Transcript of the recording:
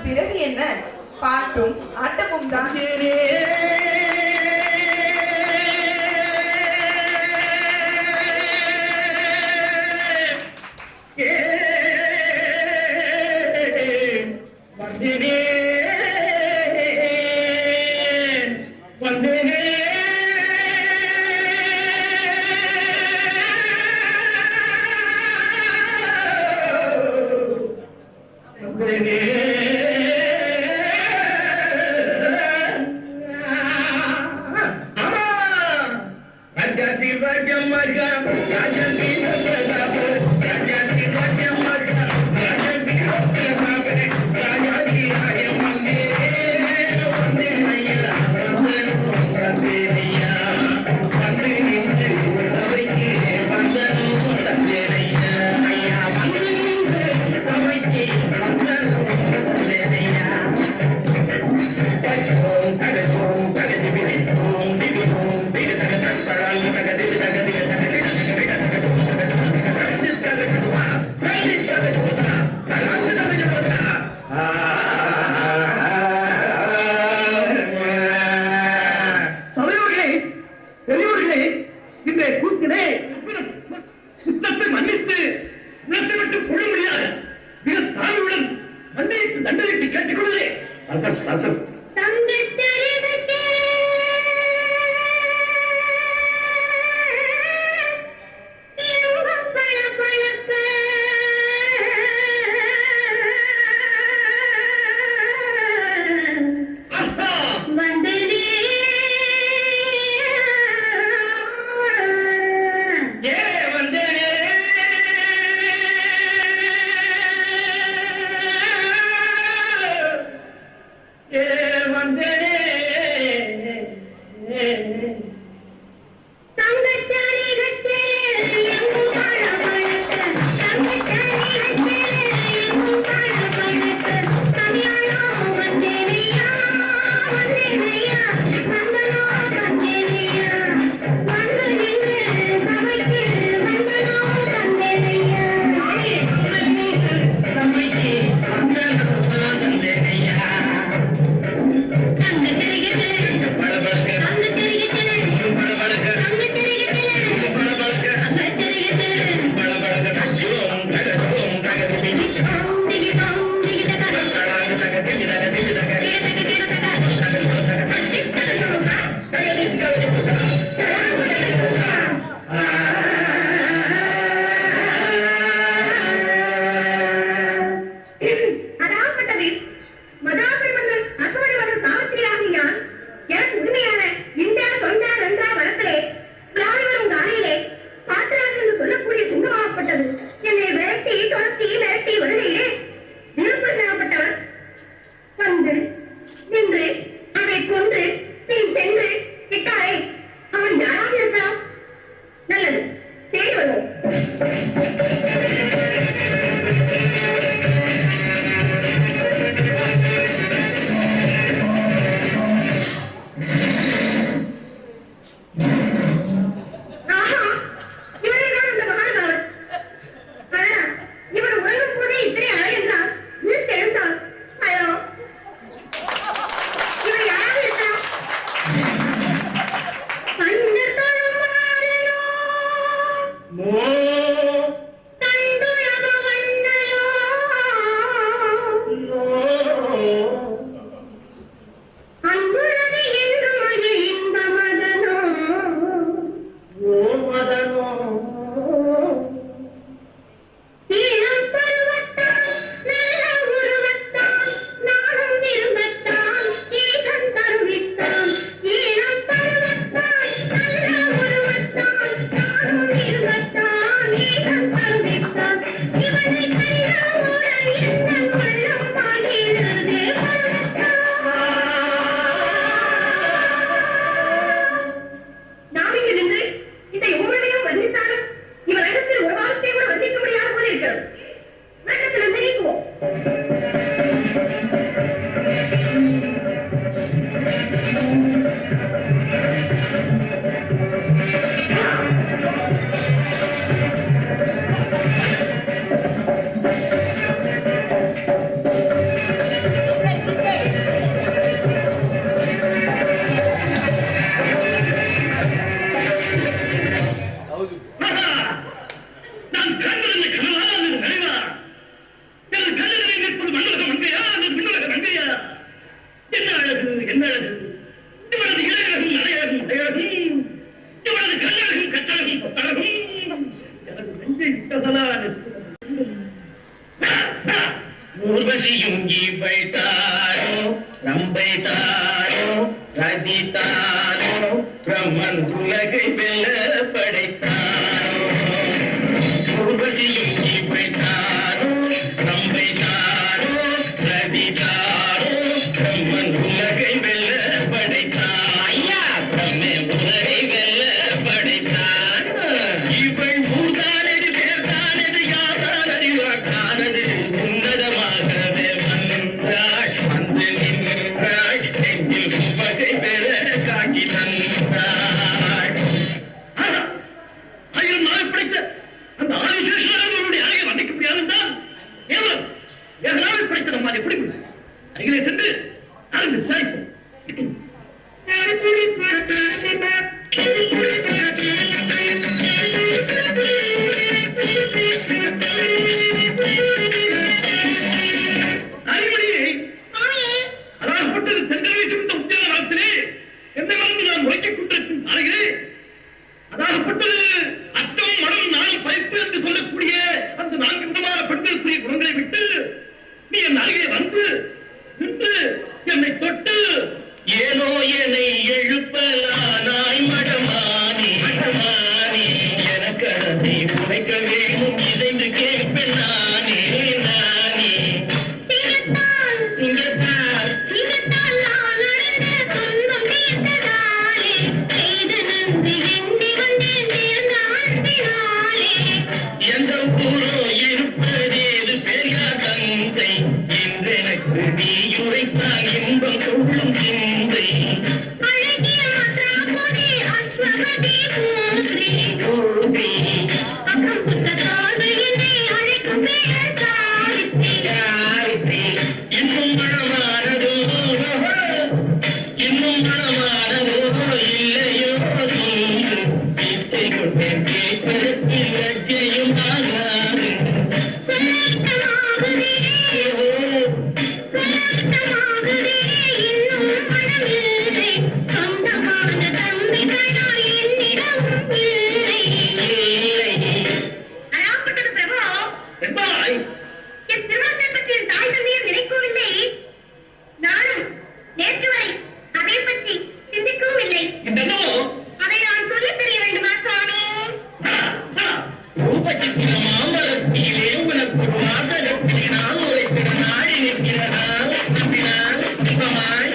பிறகு என்ன, பாட்டும் ஆட்டமும் தான். ஊர்வசியும் இவை தாரோ ரம்பை தாரோ ரதி தாரோ பிரம்மன் உலகை வெல்ல படைத்தாரோ ஊர்வசியும் இவை தாரோ ரம்பை தாரோ ரதி தாரோ பிரம்மன் உலகை வெல்ல படைத்தார் ஐயா பிரம்மே உலகை வெல்ல படைத்தார் இவள் மூதானது பேர்தானது யாதானது வாக்கானது உன்னதமாகவே வந்தாள் வந்து நின்றாள் நெஞ்சில் உபகை பெற காட்சி தந்தாள் ஆயிரம் நாள் படைத்த அந்த ஆதிசேஷனுடைய அழகை வர்ணிக்க முடியாதுதான் ஏவல் எதனால் படைத்த நம்மால் எப்படி அருகிலே சென்று நான் விசாரிப்போம் அதாகப்பட்டது சென்றவை சிறந்த உத்தியோக காலத்திலே எந்த காலத்தில் நான் உரைக்கிக் கொண்டிருக்கும் அழகிலே அதாகப்பட்டது அச்சம் மனம் நாள் பயிர்ப்பு என்று சொல்லக்கூடிய அந்த 4 விதமான பெண்களுக்குரிய குணங்களை விட்டு நீ என் அருகே வந்து நின்று என்னை தொட்டு ஏனோ என்னை எழுப்பலானாய் மடமானி மடமானி எனக்கு அதை உரைக்க வேணும் இதைந்து கேட்பேன் நானே நானே எந்த ஊரோ இருப்பதேது பெரிய தந்தை என்றெனக்கு நீ உரைத்தான் இன்பம் கொள்ளும் சிந்தை இன்னும் மனமானதோ இன்னும் மனமானதோ இல்லையோ சொல்லு இச்சை கொண்டேன் கேட்பதற்கு லட்சியம் ஆகாது மாமரத்திலே உனக்கு ஒரு மாதத்தில் நான் உரைக்கிற நாடி நிற்கிறதா இன்பமாய்